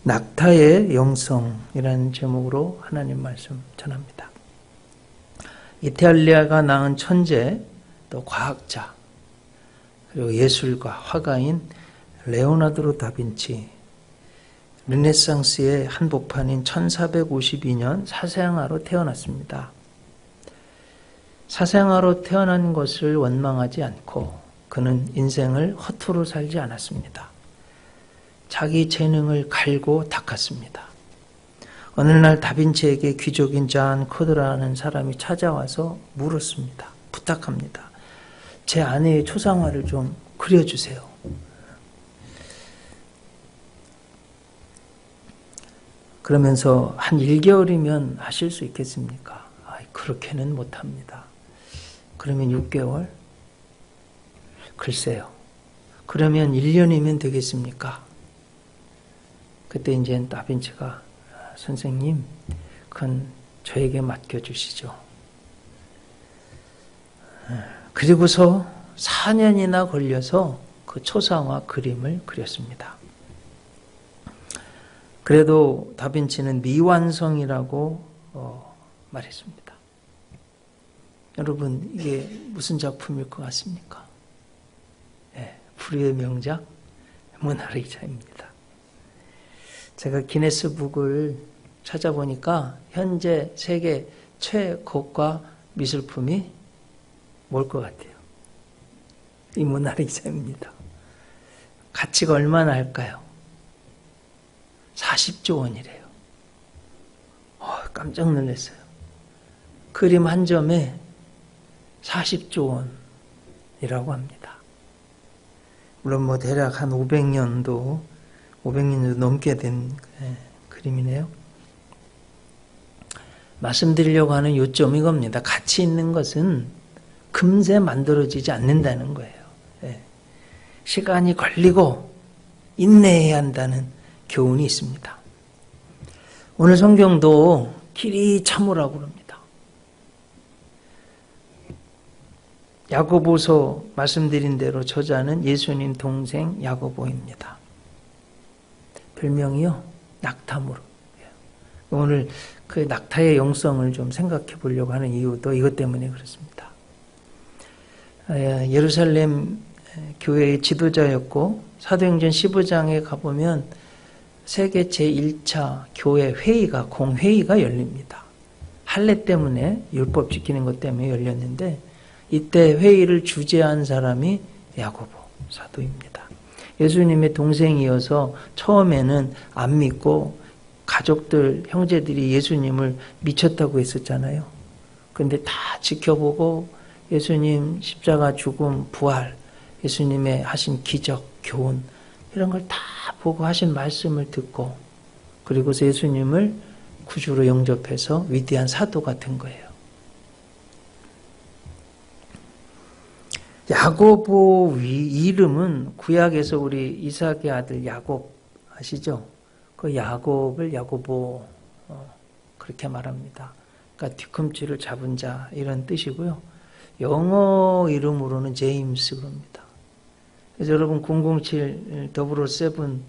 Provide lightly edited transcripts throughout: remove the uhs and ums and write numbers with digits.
낙타의 영성이라는 제목으로 하나님 말씀 전합니다. 이탈리아가 낳은 천재, 또 과학자, 그리고 예술가, 화가인 레오나르도 다빈치, 르네상스의 한복판인 1452년 사생아로 태어났습니다. 사생아로 태어난 것을 원망하지 않고 그는 인생을 허투루 살지 않았습니다. 자기 재능을 갈고 닦았습니다. 어느 날 다빈치에게 귀족인 잔 코드라는 사람이 찾아와서 물었습니다. 부탁합니다. 제 아내의 초상화를 좀 그려주세요. 그러면서 한 1개월이면 하실 수 있겠습니까? 그렇게는 못합니다. 그러면 6개월? 글쎄요. 그러면 1년이면 되겠습니까? 그때 이제 다빈치가 선생님, 그건 저에게 맡겨주시죠. 그리고서 4년이나 걸려서 그 초상화 그림을 그렸습니다. 그래도 다빈치는 미완성이라고 말했습니다. 여러분, 이게 무슨 작품일 것 같습니까? 불후의 명작 모나리자입니다. 제가 기네스북을 찾아보니까 현재 세계 최고가 미술품이 뭘 것 같아요? 이 모나리자입니다. 가치가 얼마나 할까요? 40조 원이래요. 깜짝 놀랐어요. 그림 한 점에 40조 원이라고 합니다. 물론 대략 한 500년도 넘게 된 그림이네요. 말씀드리려고 하는 요점이 이겁니다. 가치 있는 것은 금세 만들어지지 않는다는 거예요. 시간이 걸리고 인내해야 한다는 교훈이 있습니다. 오늘 성경도 길이 참으라고 그럽니다. 야고보서 말씀드린 대로 저자는 예수님 동생 야고보입니다. 별명이요, 낙타무로. 오늘 그 낙타의 영성을 좀 생각해 보려고 하는 이유도 이것 때문에 그렇습니다. 예루살렘 교회의 지도자였고 사도행전 15장에 가보면 세계 제1차 교회 회의가, 공회의가 열립니다. 할례 때문에, 율법 지키는 것 때문에 열렸는데 이때 회의를 주재한 사람이 야고보 사도입니다. 예수님의 동생이어서 처음에는 안 믿고 가족들, 형제들이 예수님을 미쳤다고 했었잖아요. 그런데 다 지켜보고 예수님 십자가 죽음, 부활, 예수님의 하신 기적, 교훈 이런 걸 다 보고 하신 말씀을 듣고 그리고서 예수님을 구주로 영접해서 위대한 사도가 된 거예요. 야고보 이름은 구약에서 우리 이삭의 아들 야곱 아시죠? 그 야곱을 야고보 그렇게 말합니다. 그러니까 뒤꿈치를 잡은 자 이런 뜻이고요. 영어 이름으로는 제임스 그럽니다. 그래서 여러분 007 007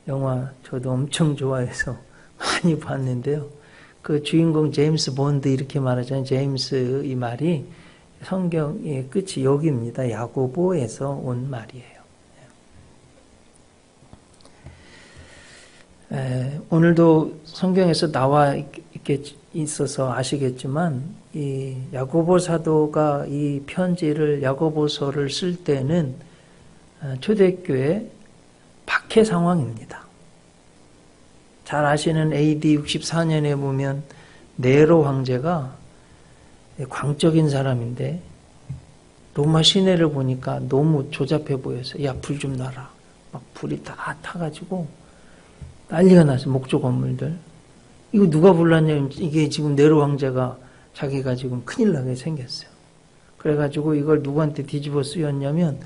영화 저도 엄청 좋아해서 많이 봤는데요. 그 주인공 제임스 본드 이렇게 말하잖아요. 제임스 이 말이 성경의 끝이 여기입니다. 야고보에서 온 말이에요. 오늘도 성경에서 나와 있어서 아시겠지만 이 야고보 사도가 이 편지를 야고보서를 쓸 때는 초대교회 박해 상황입니다. 잘 아시는 AD 64년에 보면 네로 황제가 광적인 사람인데 로마 시내를 보니까 너무 조잡해 보여서 야, 불 좀 놔라. 막 불이 다 타가지고 난리가 났어요. 목조 건물들. 이거 누가 불났냐면 이게 지금 네로 황제가 자기가 지금 큰일 나게 생겼어요. 그래가지고 이걸 누구한테 뒤집어 쓰였냐면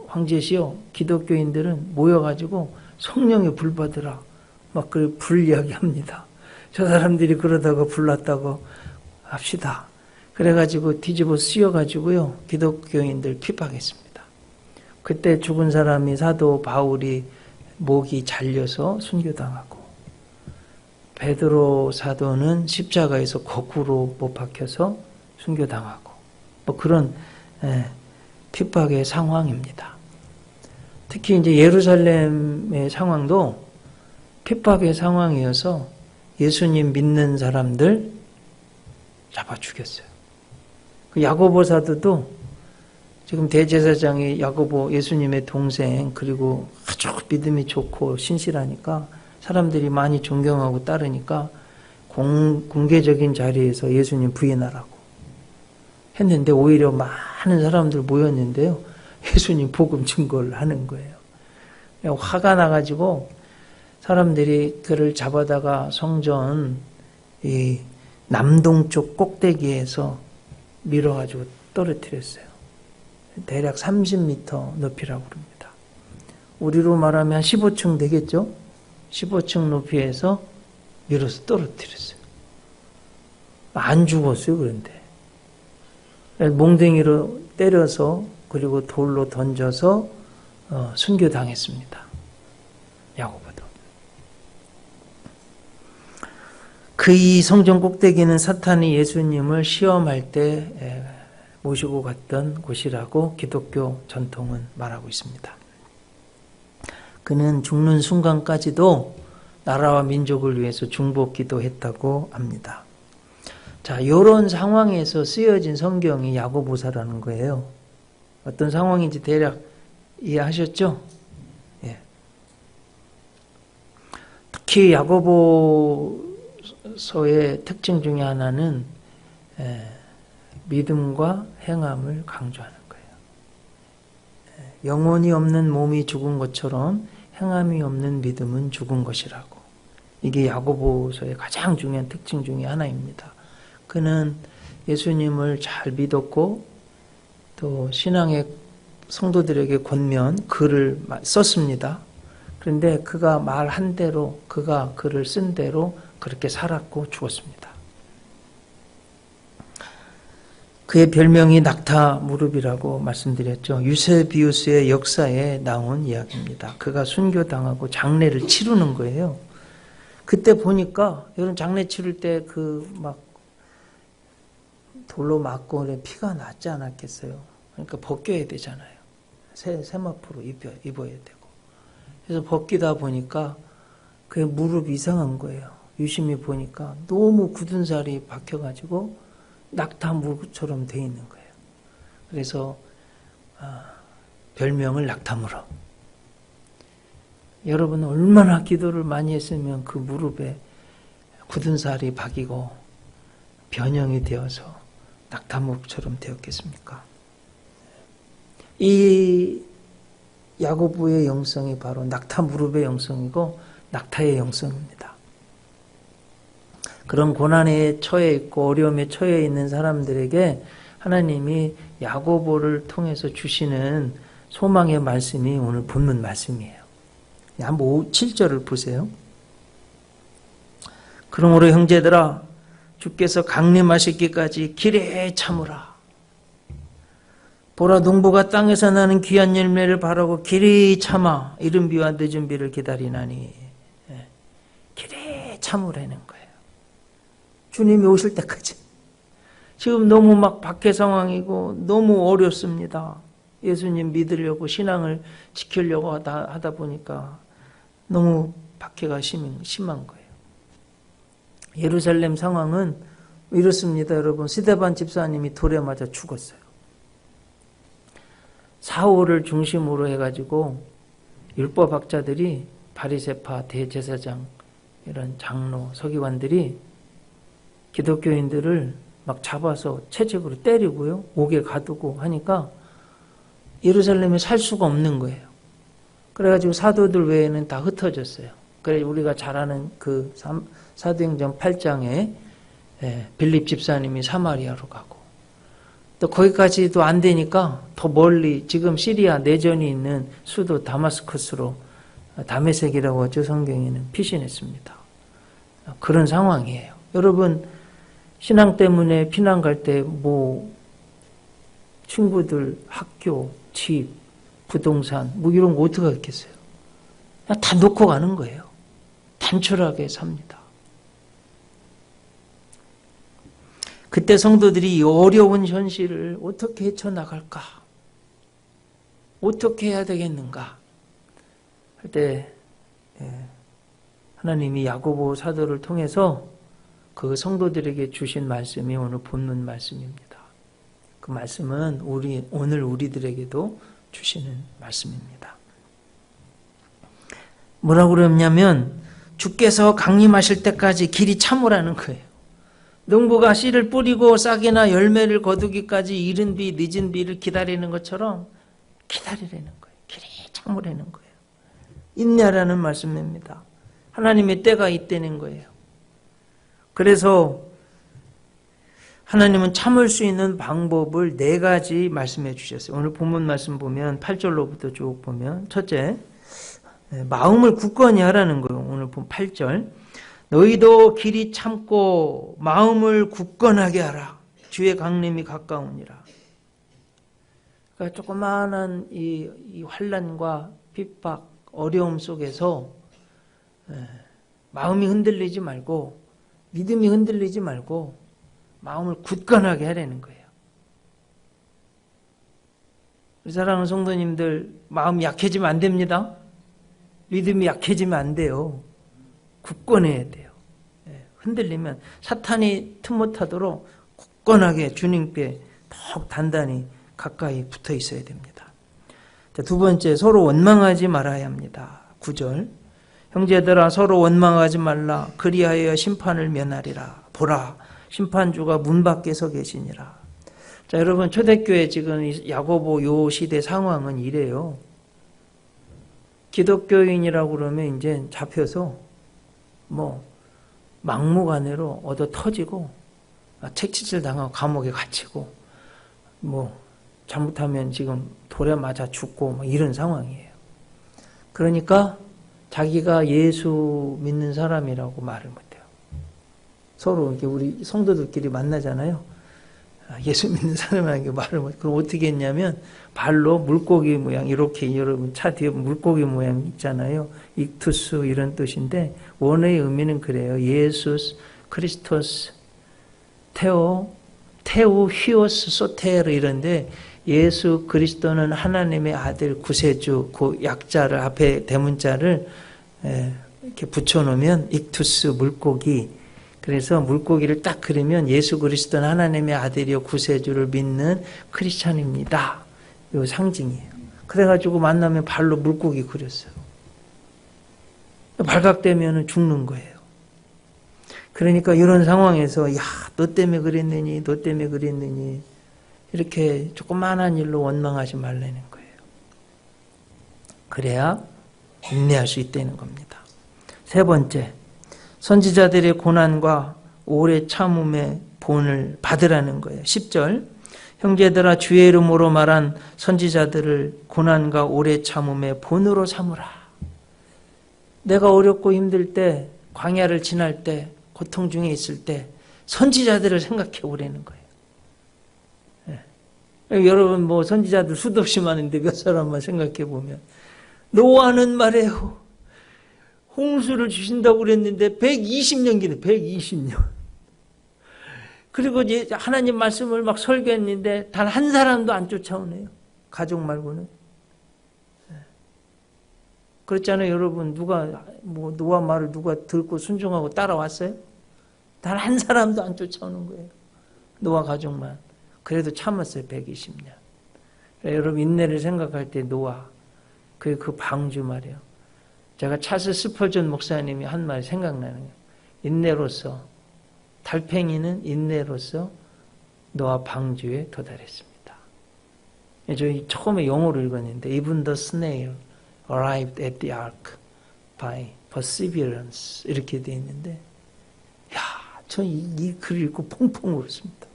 황제시여 기독교인들은 모여가지고 성령의 불 받으라. 막 그 불 이야기합니다. 저 사람들이 그러다가 불났다고 합시다. 그래가지고 뒤집어 쓰여가지고요. 기독교인들 핍박했습니다. 그때 죽은 사람이 사도 바울이 목이 잘려서 순교당하고, 베드로 사도는 십자가에서 거꾸로 못 박혀서 순교당하고, 뭐 그런 핍박의 상황입니다. 특히 이제 예루살렘의 상황도 핍박의 상황이어서 예수님 믿는 사람들 잡아 죽였어요. 그 야고보 사도도 지금 대제사장이 야고보 예수님의 동생, 그리고 아주 믿음이 좋고 신실하니까 사람들이 많이 존경하고 따르니까 공개적인 자리에서 예수님 부인하라고 했는데 오히려 많은 사람들 모였는데요. 예수님 복음 증거를 하는 거예요. 화가 나가지고 사람들이 그를 잡아다가 성전 이 남동쪽 꼭대기에서 밀어가지고 떨어뜨렸어요. 대략 30m 높이라고 그럽니다. 우리로 말하면 한 15층 되겠죠? 15층 높이에서 밀어서 떨어뜨렸어요. 안 죽었어요, 그런데. 몽둥이로 때려서 그리고 돌로 던져서 순교당했습니다. 야고보도. 그 이 성전 꼭대기는 사탄이 예수님을 시험할 때 모시고 갔던 곳이라고 기독교 전통은 말하고 있습니다. 그는 죽는 순간까지도 나라와 민족을 위해서 중보기도 했다고 합니다. 자, 이런 상황에서 쓰여진 성경이 야고보서라는 거예요. 어떤 상황인지 대략 이해하셨죠? 예. 특히 야고보서의 특징 중에 하나는 믿음과 행함을 강조하는 거예요. 영혼이 없는 몸이 죽은 것처럼 행함이 없는 믿음은 죽은 것이라고. 이게 야고보서의 가장 중요한 특징 중에 하나입니다. 그는 예수님을 잘 믿었고 또 신앙의 성도들에게 권면 글을 썼습니다. 그런데 그가 말한 대로, 그가 글을 쓴 대로 그렇게 살았고 죽었습니다. 그의 별명이 낙타 무릎이라고 말씀드렸죠. 유세비우스의 역사에 나온 이야기입니다. 그가 순교당하고 장례를 치르는 거예요. 그때 보니까 이런 장례 치를 때 그 막 돌로 맞고 피가 났지 않았겠어요. 그러니까 벗겨야 되잖아요. 세마포로 입어야 되고. 그래서 벗기다 보니까 그의 무릎이 이상한 거예요. 유심히 보니까 너무 굳은 살이 박혀가지고 낙타 무릎처럼 돼 있는 거예요. 그래서 별명을 낙타 무릎. 여러분 얼마나 기도를 많이 했으면 그 무릎에 굳은 살이 박이고 변형이 되어서 낙타 무릎처럼 되었겠습니까? 이 야고보의 영성이 바로 낙타 무릎의 영성이고 낙타의 영성입니다. 그런 고난에 처해 있고 어려움에 처해 있는 사람들에게 하나님이 야고보를 통해서 주시는 소망의 말씀이 오늘 본문 말씀이에요. 한번 7절을 보세요. 그러므로 형제들아 주께서 강림하시기까지 길에 참으라. 보라 농부가 땅에서 나는 귀한 열매를 바라고 길이 참아 이른 비와 늦은 비를 기다리나니 길에 참으라는 거예요. 주님이 오실 때까지. 지금 너무 막 박해 상황이고 너무 어렵습니다. 예수님 믿으려고 신앙을 지키려고 하다 보니까 너무 박해가 심한 거예요. 예루살렘 상황은 이렇습니다. 여러분, 스데반 집사님이 돌에 맞아 죽었어요. 사울을 중심으로 해가지고 율법학자들이 바리새파 대제사장 이런 장로 서기관들이 기독교인들을 막 잡아서 채찍으로 때리고요, 옥에 가두고 하니까 예루살렘에 살 수가 없는 거예요. 그래가지고 사도들 외에는 다 흩어졌어요. 그래 우리가 잘 아는 그 사도행전 8장에 빌립 집사님이 사마리아로 가고, 또 거기까지도 안 되니까 더 멀리 지금 시리아 내전이 있는 수도 다마스커스로, 다메섹이라고 하죠, 성경에는, 피신했습니다. 그런 상황이에요. 여러분 신앙 때문에 피난 갈 때 뭐 친구들, 학교, 집, 부동산 뭐 이런 거 어떻게 하겠어요? 그냥 다 놓고 가는 거예요. 단촐하게 삽니다. 그때 성도들이 이 어려운 현실을 어떻게 헤쳐나갈까? 어떻게 해야 되겠는가? 할 때 하나님이 야고보 사도를 통해서 그 성도들에게 주신 말씀이 오늘 본문 말씀입니다. 그 말씀은 오늘 우리들에게도 주시는 말씀입니다. 뭐라고 그러냐면 주께서 강림하실 때까지 길이 참으라는 거예요. 농부가 씨를 뿌리고 싹이나 열매를 거두기까지 이른 비 늦은 비를 기다리는 것처럼 기다리라는 거예요. 길이 참으라는 거예요. 인내하라는 말씀입니다. 하나님의 때가 있다는 거예요. 그래서 하나님은 참을 수 있는 방법을 4가지 말씀해 주셨어요. 오늘 본문 말씀 보면 8절로부터 쭉 보면 첫째, 마음을 굳건히 하라는 거예요. 오늘 본 8절. 너희도 길이 참고 마음을 굳건하게 하라. 주의 강림이 가까우니라. 그러니까 조그마한 이 환난과 핍박, 어려움 속에서 마음이 흔들리지 말고 믿음이 흔들리지 말고 마음을 굳건하게 하라는 거예요. 우리 사랑하는 성도님들 마음 약해지면 안 됩니다. 믿음이 약해지면 안 돼요. 굳건해야 돼요. 흔들리면 사탄이 틈 못하도록 굳건하게 주님께 더욱 단단히 가까이 붙어 있어야 됩니다. 자, 2번째, 서로 원망하지 말아야 합니다. 9절. 형제들아 서로 원망하지 말라. 그리하여 심판을 면하리라. 보라, 심판주가 문 밖에 서 계시니라. 자, 여러분 초대교회 지금 야고보 요 시대 상황은 이래요. 기독교인이라고 그러면 이제 잡혀서 막무가내로 얻어 터지고 책짓질 당하고 감옥에 갇히고 잘못하면 지금 돌에 맞아 죽고 이런 상황이에요. 그러니까 자기가 예수 믿는 사람이라고 말을 못해요. 서로 이렇게 우리 성도들끼리 만나잖아요. 예수 믿는 사람에게 말을 못해요. 그럼 어떻게 했냐면 발로 물고기 모양 이렇게 여러분 차 뒤에 물고기 모양 있잖아요. 익투스 이런 뜻인데 원어의 의미는 그래요. 예수스 크리스토스 테오 히오스 소테르 이런데 예수 그리스도는 하나님의 아들 구세주 그 약자를 앞에 대문자를 이렇게 붙여놓으면 익투스 물고기. 그래서 물고기를 딱 그리면 예수 그리스도는 하나님의 아들이요 구세주를 믿는 크리스찬입니다. 이 상징이에요. 그래가지고 만나면 발로 물고기 그렸어요. 발각되면 죽는 거예요. 그러니까 이런 상황에서 너 때문에 그랬느니 너 때문에 그랬느니 이렇게 조그마한 일로 원망하지 말라는 거예요. 그래야 인내할 수 있다는 겁니다. 3번째, 선지자들의 고난과 오래 참음의 본을 받으라는 거예요. 10절, 형제들아 주의 이름으로 말한 선지자들을 고난과 오래 참음의 본으로 삼으라. 내가 어렵고 힘들 때, 광야를 지날 때, 고통 중에 있을 때 선지자들을 생각해 보라는 거예요. 여러분 선지자들 수도 없이 많은데 몇 사람만 생각해 보면 노아는 말해요. 홍수를 주신다고 그랬는데 120년 기네. 120년. 그리고 이제 하나님 말씀을 막 설교했는데 단 한 사람도 안 쫓아오네요. 가족 말고는. 그렇잖아요, 여러분. 누가 노아 말을 누가 듣고 순종하고 따라왔어요? 단 한 사람도 안 쫓아오는 거예요. 노아 가족만. 그래도 참았어요, 120년. 여러분 인내를 생각할 때 노아 그 방주 말이에요. 제가 찰스 스펄전 목사님이 한 말이 생각나는 거예요. 인내로서 달팽이는 인내로서 노아 방주에 도달했습니다. 저희 처음에 영어로 읽었는데 Even the snail arrived at the ark by perseverance 이렇게 되어 있는데 전 이 글을 읽고 펑펑 울었습니다.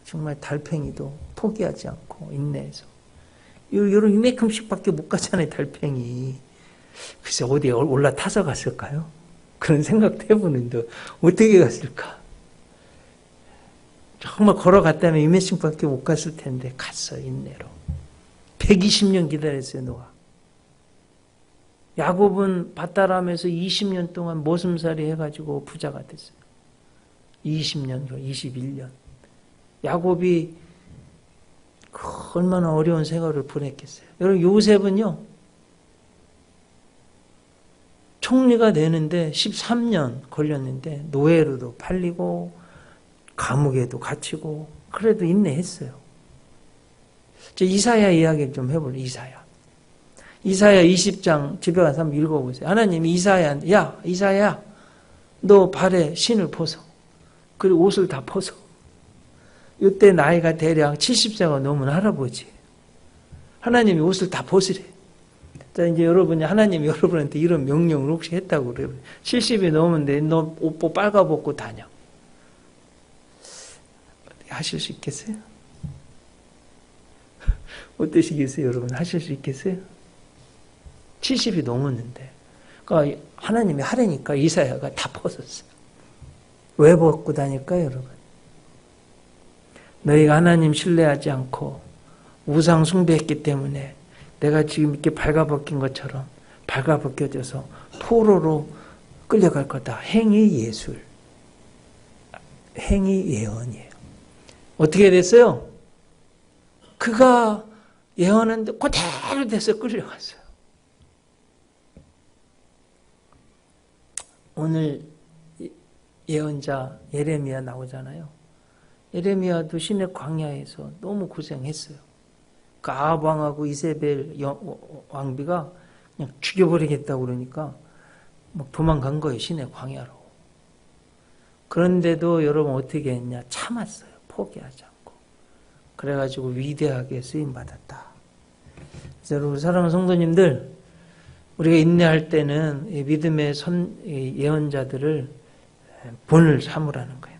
정말 달팽이도 포기하지 않고 인내해서 요런 이만큼씩밖에 못 가잖아요, 달팽이. 글쎄 어디에 올라타서 갔을까요? 그런 생각도 해보는데 어떻게 갔을까? 정말 걸어갔다면 이만큼밖에 못 갔을 텐데 갔어요, 인내로. 120년 기다렸어요, 노아. 야곱은 밧다람에서 20년 동안 머슴살이 해가지고 부자가 됐어요. 20년, 21년. 야곱이 얼마나 어려운 생활을 보냈겠어요. 여러분, 요셉은요, 총리가 되는데 13년 걸렸는데 노예로도 팔리고 감옥에도 갇히고 그래도 인내했어요. 이사야 이야기를 좀 해볼래요. 이사야 20장 집에 가서 한번 읽어보세요. 하나님이 이사야한테, 야 이사야, 너 발에 신을 벗어. 그리고 옷을 다 벗어. 이때 나이가 대략 70세가 넘은 할아버지. 하나님이 옷을 다 벗으래. 자, 이제 여러분이 하나님이 여러분한테 이런 명령을 혹시 했다고 그래요. 70이 넘은데 너 옷 빨가벗고 다녀. 하실 수 있겠어요? 어떠시겠어요, 여러분? 하실 수 있겠어요? 70이 넘었는데. 그러니까 하나님이 하라니까 이사야가 다 벗었어요. 왜 벗고 다닐까요, 여러분? 너희가 하나님 신뢰하지 않고 우상 숭배했기 때문에 내가 지금 이렇게 발가벗긴 것처럼 발가벗겨져서 포로로 끌려갈 거다. 행위 예술. 행위 예언이에요. 어떻게 됐어요? 그가 예언한데 그대로 돼서 끌려갔어요. 오늘 예언자 예레미야 나오잖아요. 예레미야도 시내 광야에서 너무 고생했어요. 그 아합 왕하고 이세벨 왕비가 그냥 죽여버리겠다고 그러니까 막 도망간 거예요. 시내 광야로. 그런데도 여러분 어떻게 했냐? 참았어요. 포기하지 않고. 그래가지고 위대하게 쓰임받았다. 그래서 여러분 사랑하는 성도님들, 우리가 인내할 때는 믿음의 예언자들을 본을 삼으라는 거예요.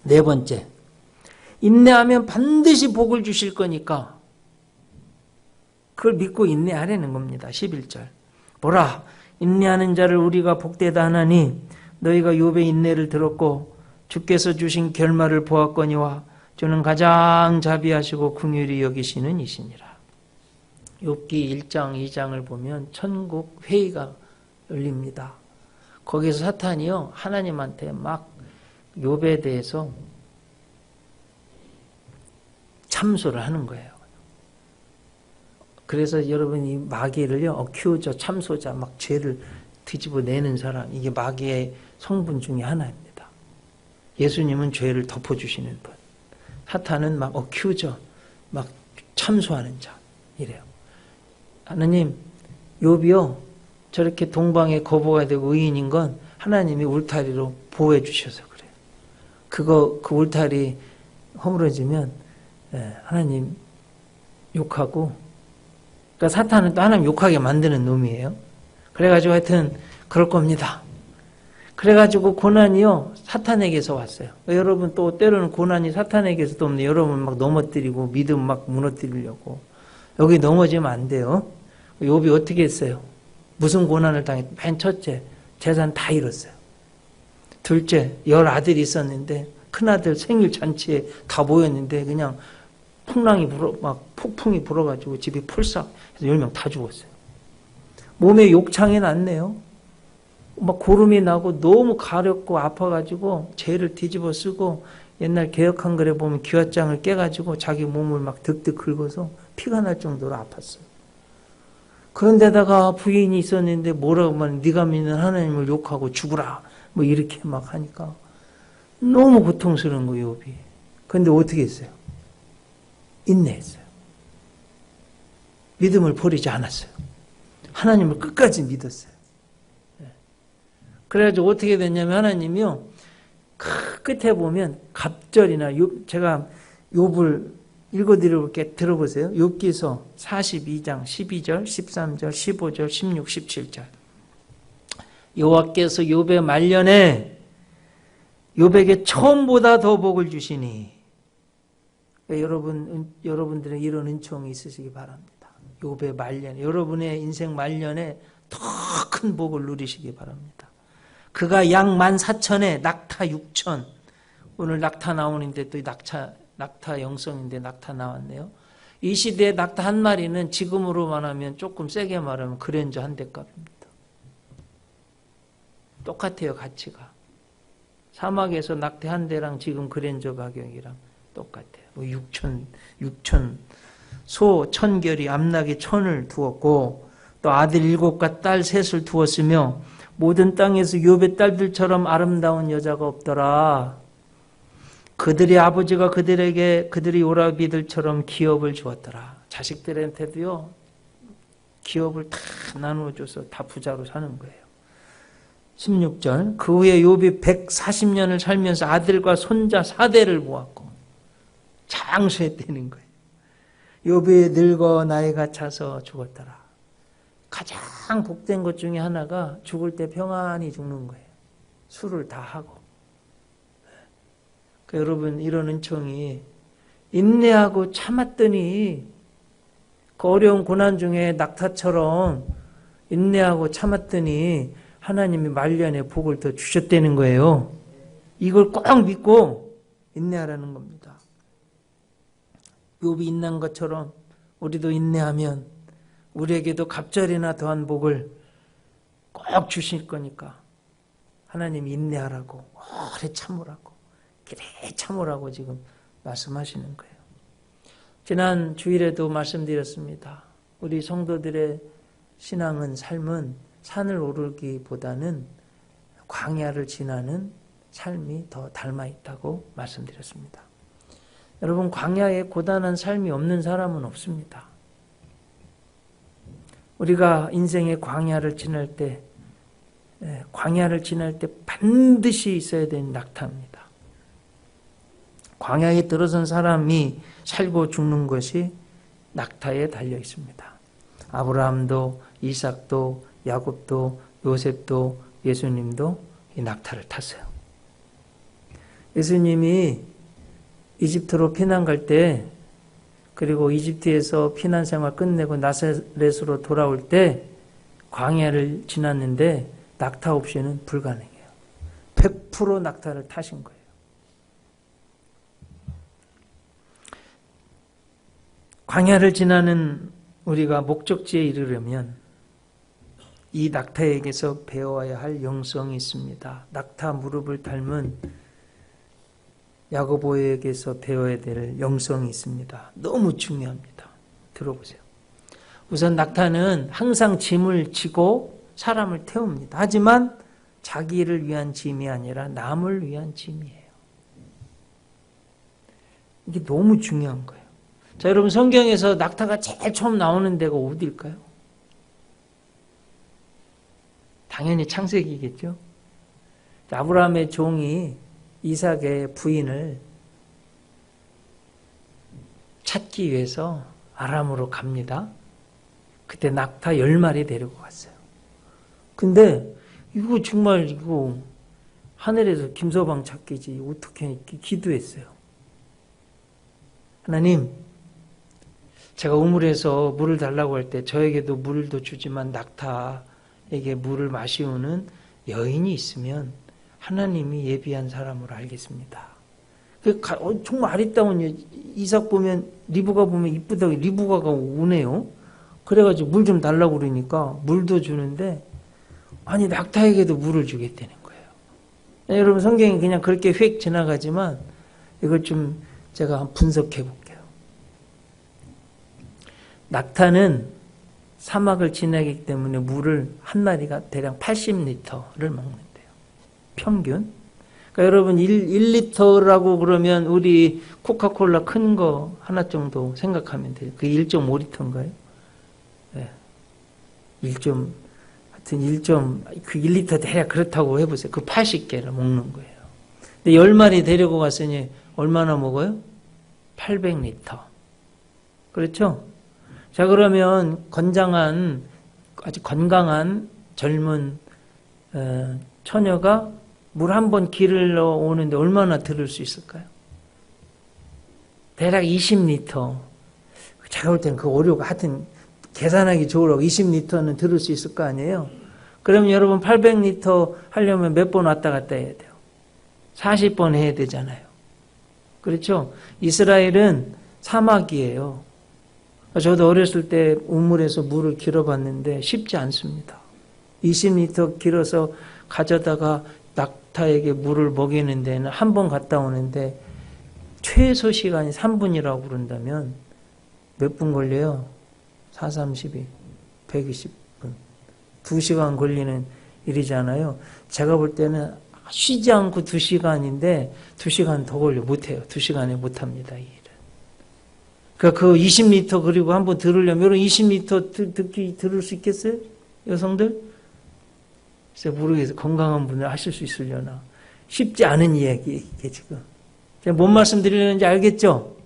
네 번째, 인내하면 반드시 복을 주실 거니까 그걸 믿고 인내하라는 겁니다. 11절. 보라, 인내하는 자를 우리가 복되다 하나니 너희가 욥의 인내를 들었고 주께서 주신 결말을 보았거니와 주는 가장 자비하시고 긍휼히 여기시는 이시니라. 욥기 1장 2장을 보면 천국 회의가 열립니다. 거기서 사탄이요 하나님한테 막 욥에 대해서 참소를 하는 거예요. 그래서 여러분이 마귀를요 어큐저, 참소자, 막 죄를 뒤집어내는 사람, 이게 마귀의 성분 중에 하나입니다. 예수님은 죄를 덮어주시는 분, 사탄은 막 어큐저, 막 참소하는 자 이래요. 하나님, 욥이요 저렇게 동방의 거보가 되고 의인인 건 하나님이 울타리로 보호해 주셔서 그래요. 그 울타리 허물어지면 하나님 욕하고, 그러니까 사탄은 또 하나님 욕하게 만드는 놈이에요. 그래가지고 하여튼 그럴 겁니다. 그래가지고 고난이요 사탄에게서 왔어요. 여러분 또 때로는 고난이 사탄에게서도 없네. 여러분 막 넘어뜨리고 믿음 막 무너뜨리려고. 여기 넘어지면 안 돼요. 욥이 어떻게 했어요? 무슨 고난을 당했? 맨 첫째, 재산 다 잃었어요. 둘째, 10아들이 있었는데 큰아들 생일 잔치에 다 모였는데 그냥 폭풍이 불어가지고 집이 풀싹 해서 10명 다 죽었어요. 몸에 욕창이 났네요. 막 고름이 나고 너무 가렵고 아파가지고 죄를 뒤집어 쓰고 옛날 개혁한글에 보면 기와장을 깨가지고 자기 몸을 막 득득 긁어서 피가 날 정도로 아팠어요. 그런데다가 부인이 있었는데 뭐라고 하면 네가 믿는 하나님을 욕하고 죽으라 뭐 이렇게 막 하니까 너무 고통스러운 거예요, 욥이. 그런데 어떻게 했어요? 인내했어요. 믿음을 버리지 않았어요. 하나님을 끝까지 믿었어요. 그래가지고 어떻게 됐냐면 하나님이요 끝에 보면 갑절이나 제가 욥을 읽어드려볼게. 들어보세요. 욥기서 42장 12절 13절 15절 16 17절. 여호와께서 욥의 말년에 욥에게 처음보다 더 복을 주시니, 여러분들의 이런 은총이 있으시기 바랍니다. 욥의 말년에, 여러분의 인생 말년에 더 큰 복을 누리시기 바랍니다. 그가 양 14,000에 낙타 6,000. 오늘 낙타 나오는데 또 낙타 영성인데 낙타 나왔네요. 이 시대에 낙타 한 마리는 지금으로 말하면 조금 세게 말하면 그랜저 한 대 값입니다. 똑같아요, 가치가. 사막에서 낙타 한 대랑 지금 그랜저 가격이랑 똑같아요. 뭐 6천, 소 1000결이 암낙에 1000을 두었고, 또 아들 7과 딸 3을 두었으며, 모든 땅에서 욥의 딸들처럼 아름다운 여자가 없더라. 그들의 아버지가 그들에게 그들의 오라비들처럼 기업을 주었더라. 자식들한테도요, 기업을 다 나누어줘서 다 부자로 사는 거예요. 16절, 그 후에 욥이 140년을 살면서 아들과 손자 4대를 모았고 장수했다는 거예요. 욥이 늙어 나이가 차서 죽었더라. 가장 복된 것 중에 하나가 죽을 때 평안히 죽는 거예요. 술을 다 하고. 그러니까 여러분, 이런 은총이 인내하고 참았더니 그 어려운 고난 중에 낙타처럼 인내하고 참았더니 하나님이 말년에 복을 더 주셨다는 거예요. 이걸 꼭 믿고 인내하라는 겁니다. 욥이 인내한 것처럼 우리도 인내하면 우리에게도 갑절이나 더한 복을 꼭 주실 거니까 하나님이 인내하라고, 오래 참으라고, 길에 참으라고 지금 말씀하시는 거예요. 지난 주일에도 말씀드렸습니다. 우리 성도들의 신앙은, 삶은 산을 오르기보다는 광야를 지나는 삶이 더 닮아 있다고 말씀드렸습니다. 여러분, 광야에 고단한 삶이 없는 사람은 없습니다. 우리가 인생의 광야를 지날 때 반드시 있어야 되는 낙타입니다. 광야에 들어선 사람이 살고 죽는 것이 낙타에 달려 있습니다. 아브라함도, 이삭도, 야곱도, 요셉도, 예수님도 이 낙타를 탔어요. 예수님이 이집트로 피난 갈 때, 그리고 이집트에서 피난 생활 끝내고 나사렛으로 돌아올 때 광야를 지났는데 낙타 없이는 불가능해요. 100% 낙타를 타신 거예요. 광야를 지나는 우리가 목적지에 이르려면 이 낙타에게서 배워야 할 영성이 있습니다. 낙타 무릎을 닮은 야고보에게서 배워야 될 영성이 있습니다. 너무 중요합니다. 들어보세요. 우선 낙타는 항상 짐을 지고 사람을 태웁니다. 하지만 자기를 위한 짐이 아니라 남을 위한 짐이에요. 이게 너무 중요한 거예요. 자, 여러분, 성경에서 낙타가 제일 처음 나오는 데가 어디일까요? 당연히 창세기겠죠. 아브라함의 종이 이삭의 부인을 찾기 위해서 아람으로 갑니다. 그때 낙타 10마리 데리고 갔어요. 근데 이거 정말 이거 하늘에서 김서방 찾기지 어떻게 기도했어요. 하나님, 제가 우물에서 물을 달라고 할 때 저에게도 물도 주지만 낙타에게 물을 마시우는 여인이 있으면 하나님이 예비한 사람으로 알겠습니다. 정말 아리따운 이삭 보면, 리브가 보면 이쁘다고 리브가가 오네요. 그래가지고 물 좀 달라고 그러니까 물도 주는데, 아니 낙타에게도 물을 주겠다는 거예요. 네, 여러분, 성경이 그냥 그렇게 휙 지나가지만 이걸 좀 제가 한번 분석해 볼게요. 낙타는 사막을 지나기 때문에 물을 한 마리가 대략 80리터를 먹는데요. 평균. 그러니까 여러분 1리터라고 그러면 우리 코카콜라 큰 거 하나 정도 생각하면 돼요. 그게 1.5리터인가요? 네. 하여튼 1리터 대략 그렇다고 해보세요. 그 80개를 먹는 거예요. 근데 10마리 데리고 갔으니 얼마나 먹어요? 800리터. 그렇죠? 자, 그러면 아주 건강한 젊은 처녀가 물 한 번 길러 오는데 얼마나 들을 수 있을까요? 대략 20리터. 제가 볼 때는 그 오류가 하여튼 계산하기 좋으라고 20리터는 들을 수 있을 거 아니에요? 그럼 여러분 800리터 하려면 몇 번 왔다 갔다 해야 돼요? 40번 해야 되잖아요. 그렇죠? 이스라엘은 사막이에요. 저도 어렸을 때 우물에서 물을 길어봤는데 쉽지 않습니다. 20m 길어서 가져다가 낙타에게 물을 먹이는 데는 한 번 갔다 오는데 최소 시간이 3분이라고 그런다면 몇 분 걸려요? 4, 32, 120분. 2시간 걸리는 일이잖아요. 제가 볼 때는 쉬지 않고 2시간인데 2시간 더 걸려 못해요. 2시간에 못합니다. 이 일은. 그러니까 그 20m 그리고 한번 들으려면 여러분 20m 들을 수 있겠어요? 여성들? 글쎄 모르겠어요. 건강한 분들 하실 수 있으려나. 쉽지 않은 이야기 이게 지금. 제가 뭔 말씀 드리려는지 알겠죠?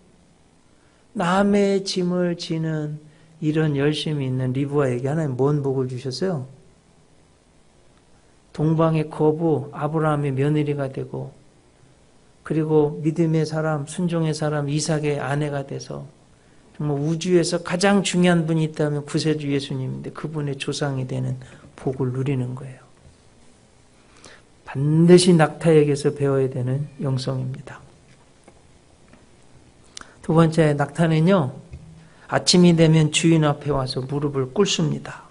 남의 짐을 지는 이런 열심이 있는 리브아에게 하나님 뭔 복을 주셨어요? 동방의 거부 아브라함의 며느리가 되고 그리고 믿음의 사람, 순종의 사람 이삭의 아내가 돼서 정말 우주에서 가장 중요한 분이 있다면 구세주 예수님인데 그분의 조상이 되는 복을 누리는 거예요. 반드시 낙타에게서 배워야 되는 영성입니다. 두 번째 낙타는요. 아침이 되면 주인 앞에 와서 무릎을 꿇습니다.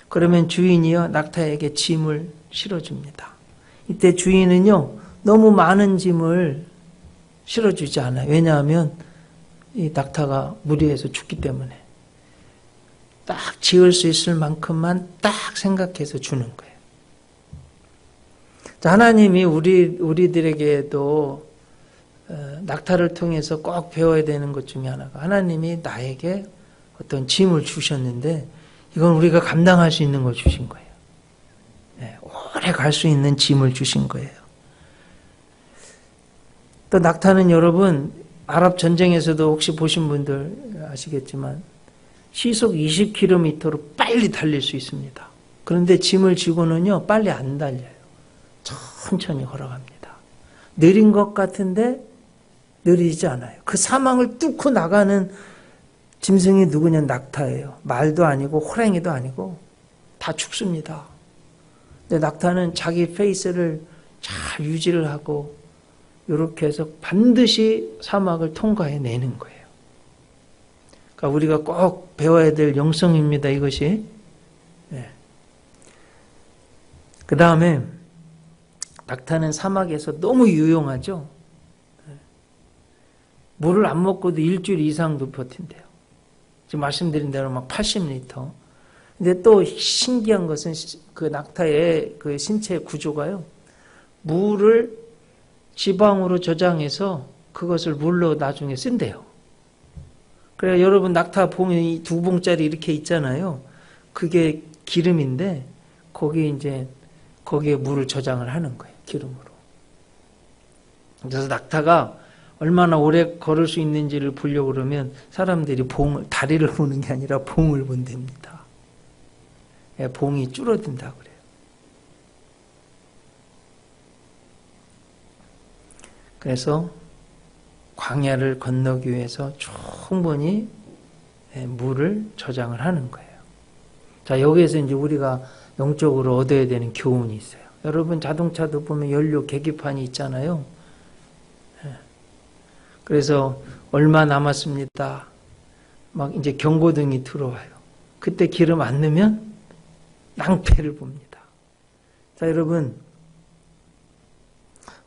그러면 주인이요 낙타에게 짐을 실어줍니다. 이때 주인은요 너무 많은 짐을 실어주지 않아요. 왜냐하면 이 낙타가 무리해서 죽기 때문에 딱 지을 수 있을 만큼만 딱 생각해서 주는 거예요. 자, 하나님이 우리들에게도 낙타를 통해서 꼭 배워야 되는 것 중에 하나가 하나님이 나에게 어떤 짐을 주셨는데 이건 우리가 감당할 수 있는 걸 주신 거예요. 네, 오래 갈 수 있는 짐을 주신 거예요. 또 낙타는 여러분 아랍 전쟁에서도 혹시 보신 분들 아시겠지만 시속 20km로 빨리 달릴 수 있습니다. 그런데 짐을 지고는요 빨리 안 달려요. 천천히 걸어갑니다. 느린 것 같은데 느리지 않아요. 그 사망을 뚫고 나가는 짐승이 누구냐? 낙타예요. 말도 아니고 호랑이도 아니고 다 죽습니다. 근데 낙타는 자기 페이스를 잘 유지를 하고 이렇게 해서 반드시 사막을 통과해내는 거예요. 그러니까 우리가 꼭 배워야 될 영성입니다. 이것이. 네. 그 다음에 낙타는 사막에서 너무 유용하죠. 물을 안 먹고도 일주일 이상도 버틴대요. 지금 말씀드린 대로 막 80리터. 근데 또 신기한 것은 그 낙타의 그 신체 구조가요. 물을 지방으로 저장해서 그것을 물로 나중에 쓴대요. 그래야 여러분 낙타 봉이 2봉짜리 이렇게 있잖아요. 그게 기름인데 거기에 물을 저장을 하는 거예요. 기름으로. 그래서 낙타가 얼마나 오래 걸을 수 있는지를 보려고 그러면 사람들이 다리를 보는 게 아니라 봉을 본답니다. 봉이 줄어든다 그래요. 그래서 광야를 건너기 위해서 충분히 물을 저장을 하는 거예요. 자, 여기에서 이제 우리가 영적으로 얻어야 되는 교훈이 있어요. 여러분 자동차도 보면 연료 계기판이 있잖아요. 그래서 얼마 남았습니다. 막 이제 경고등이 들어와요. 그때 기름 안 넣으면 낭패를 봅니다. 자, 여러분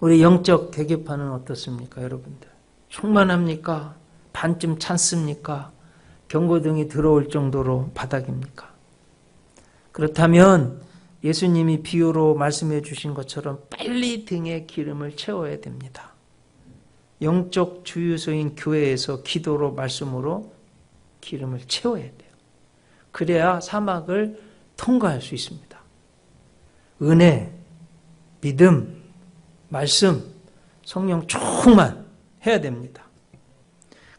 우리 영적 계기판은 어떻습니까, 여러분들? 충만합니까? 반쯤 찼습니까? 경고등이 들어올 정도로 바닥입니까? 그렇다면 예수님이 비유로 말씀해 주신 것처럼 빨리 등에 기름을 채워야 됩니다. 영적 주유소인 교회에서 기도로 말씀으로 기름을 채워야 돼요. 그래야 사막을 통과할 수 있습니다. 은혜, 믿음, 말씀, 성령 충만 해야 됩니다.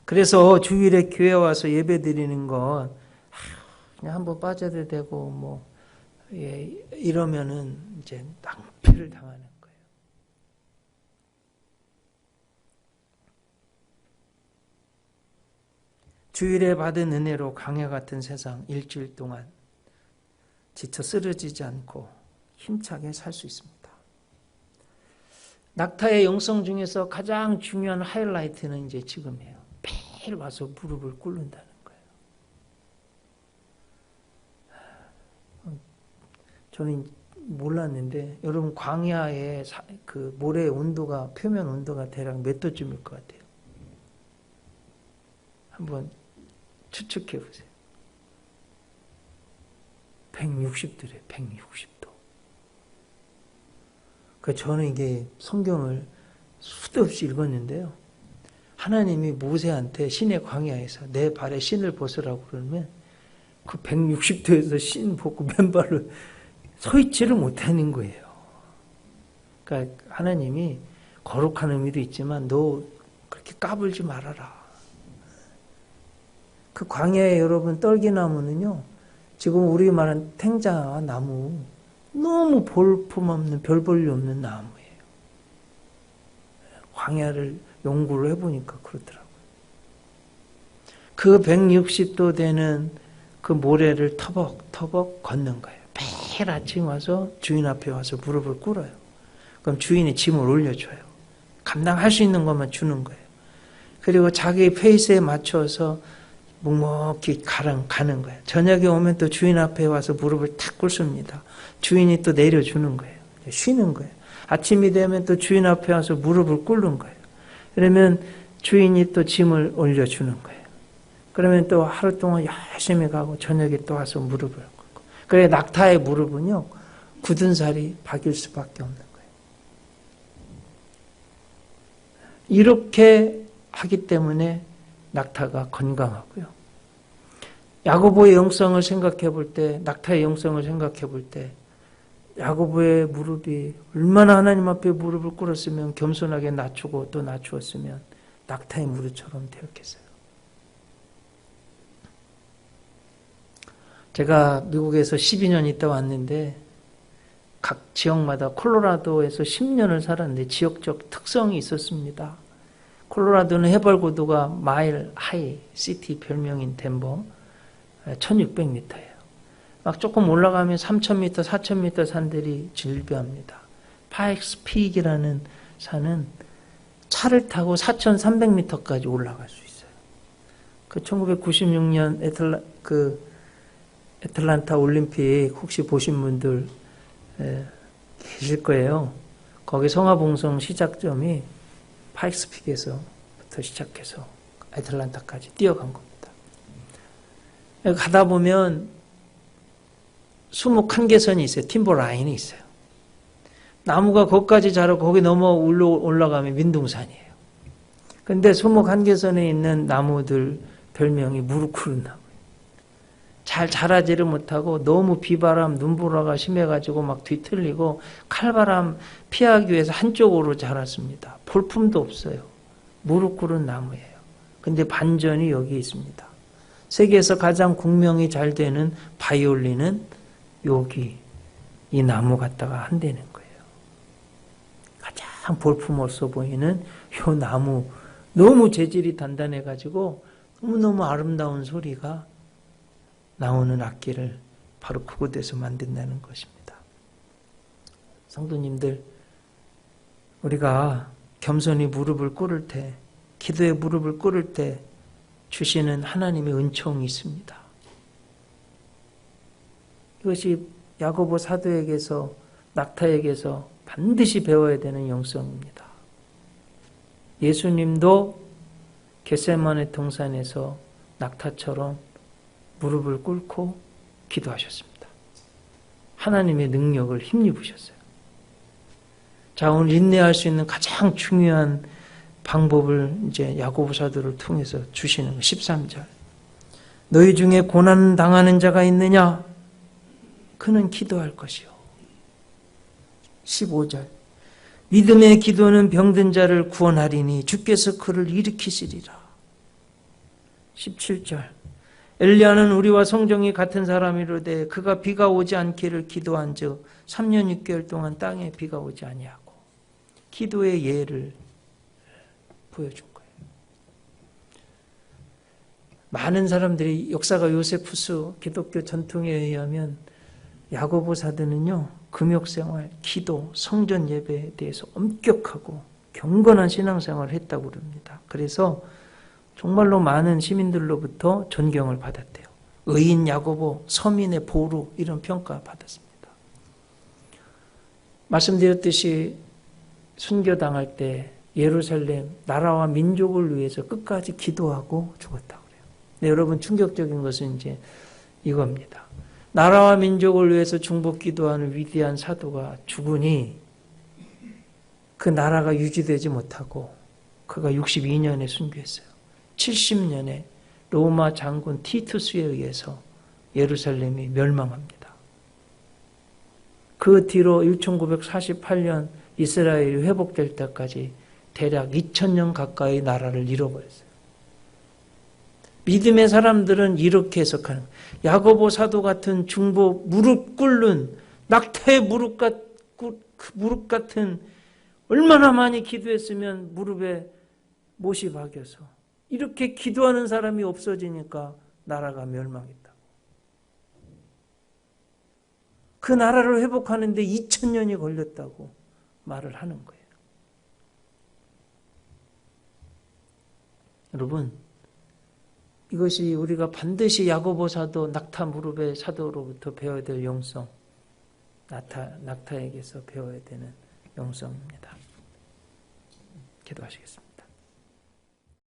그래서 주일에 교회 와서 예배 드리는 건 그냥 한번 빠져도 되고 이러면은 이제 낭패를 당하는 거예요. 주일에 받은 은혜로 강야 같은 세상 일주일 동안 지쳐 쓰러지지 않고 힘차게 살 수 있습니다. 낙타의 영성 중에서 가장 중요한 하이라이트는 이제 지금이에요. 매일 와서 무릎을 꿇는다는 거예요. 저는 몰랐는데 여러분 광야의 그 모래의 온도가 표면 온도가 대략 몇 도쯤일 것 같아요? 한번 추측해 보세요. 160도래요. 160도. 그 저는 이게 성경을 수도 없이 읽었는데요. 하나님이 모세한테 신의 광야에서 내 발에 신을 벗으라고 그러면 그 160도에서 신 벗고 맨발로 서 있지를 못하는 거예요. 그러니까 하나님이 거룩한 의미도 있지만 너 그렇게 까불지 말아라. 그 광야에 여러분 떨기나무는요. 지금 우리 말한 탱자 나무 너무 볼품없는 별 볼일 없는 나무예요. 광야를 연구를 해보니까 그렇더라고요. 그 160도 되는 그 모래를 터벅터벅 걷는 거예요. 매일 아침 와서 주인 앞에 와서 무릎을 꿇어요. 그럼 주인이 짐을 올려줘요. 감당할 수 있는 것만 주는 거예요. 그리고 자기 페이스에 맞춰서 묵묵히 가는 거예요. 저녁에 오면 또 주인 앞에 와서 무릎을 탁 꿇습니다. 주인이 또 내려주는 거예요. 쉬는 거예요. 아침이 되면 또 주인 앞에 와서 무릎을 꿇는 거예요. 그러면 주인이 또 짐을 올려주는 거예요. 그러면 또 하루 동안 열심히 가고 저녁에 또 와서 무릎을 꿇고. 그래 낙타의 무릎은요. 굳은 살이 박일 수밖에 없는 거예요. 이렇게 하기 때문에 낙타가 건강하고요. 야고보의 영성을 생각해 볼 때, 낙타의 영성을 생각해 볼 때, 야고보의 무릎이 얼마나 하나님 앞에 무릎을 꿇었으면 겸손하게 낮추고 또 낮추었으면 낙타의 무릎처럼 되었겠어요. 제가 미국에서 12년 있다 왔는데 각 지역마다 콜로라도에서 10년을 살았는데 지역적 특성이 있었습니다. 콜로라도는 해발 고도가 마일 하이 시티 별명인 덴버 1600m예요. 막 조금 올라가면 3000m, 4000m 산들이 질비합니다. 파익스 픽이라는 산은 차를 타고 4300m까지 올라갈 수 있어요. 그 1996년 애틀란타 올림픽 혹시 보신 분들 계실 거예요. 거기 성화봉송 시작점이 파익스 픽에서부터 시작해서 애틀란타까지 뛰어간 겁니다. 가다 보면 수목 한계선이 있어요. 팀버 라인이 있어요. 나무가 거기까지 자라고 거기 넘어 올라가면 민둥산이에요. 그런데 수목 한계선에 있는 나무들 별명이 무릎 꿇은 나무예요. 잘 자라지를 못하고 너무 비바람, 눈보라가 심해가지고 막 뒤틀리고 칼바람 피하기 위해서 한쪽으로 자랐습니다. 볼품도 없어요. 무릎 꿇은 나무예요. 근데 반전이 여기 있습니다. 세계에서 가장 공명이 잘 되는 바이올린은 여기 이 나무 갖다가 한다는 거예요. 가장 볼품 없어 보이는 이 나무 너무 재질이 단단해가지고 너무너무 아름다운 소리가 나오는 악기를 바로 그곳에서 만든다는 것입니다. 성도님들, 우리가 겸손히 무릎을 꿇을 때, 기도에 무릎을 꿇을 때 주시는 하나님의 은총이 있습니다. 이것이 야고보 사도에게서 낙타에게서 반드시 배워야 되는 영성입니다. 예수님도 겟세마네 동산에서 낙타처럼 무릎을 꿇고 기도하셨습니다. 하나님의 능력을 힘입으셨어요. 자, 오늘 인내할 수 있는 가장 중요한 방법을 이제 야고보 사도를 통해서 주시는 거 13절. 너희 중에 고난 당하는 자가 있느냐? 그는 기도할 것이요. 15절. 믿음의 기도는 병든 자를 구원하리니 주께서 그를 일으키시리라. 17절. 엘리야는 우리와 성정이 같은 사람이로되 그가 비가 오지 않기를 기도한즉 3년 6개월 동안 땅에 비가 오지 아니하고 기도의 예를 보여준 거예요. 많은 사람들이 역사가 요세푸스 기독교 전통에 의하면 야고보 사도는요 금욕생활, 기도, 성전 예배에 대해서 엄격하고 경건한 신앙생활을 했다고 그럽니다. 그래서 정말로 많은 시민들로부터 존경을 받았대요. 의인 야고보, 서민의 보루 이런 평가 받았습니다. 말씀드렸듯이 순교당할 때 예루살렘 나라와 민족을 위해서 끝까지 기도하고 죽었다고 그래요. 네, 여러분 충격적인 것은 이제 이겁니다. 나라와 민족을 위해서 중복 기도하는 위대한 사도가 죽으니 그 나라가 유지되지 못하고 그가 62년에 순교했어요. 70년에 로마 장군 티투스에 의해서 예루살렘이 멸망합니다. 그 뒤로 1948년 이스라엘이 회복될 때까지 대략 2000년 가까이 나라를 잃어버렸어요. 믿음의 사람들은 이렇게 해석하는 거예요. 야고보 사도 같은 중보 무릎 꿇는 낙타의 무릎 같은 얼마나 많이 기도했으면 무릎에 못이 박여서 이렇게 기도하는 사람이 없어지니까 나라가 멸망했다고. 그 나라를 회복하는데 2000년이 걸렸다고 말을 하는 거예요. 여러분, 이것이 우리가 반드시 야고보 사도, 낙타 무릎의 사도로부터 배워야 될 영성, 낙타에게서 배워야 되는 영성입니다. 기도하시겠습니다.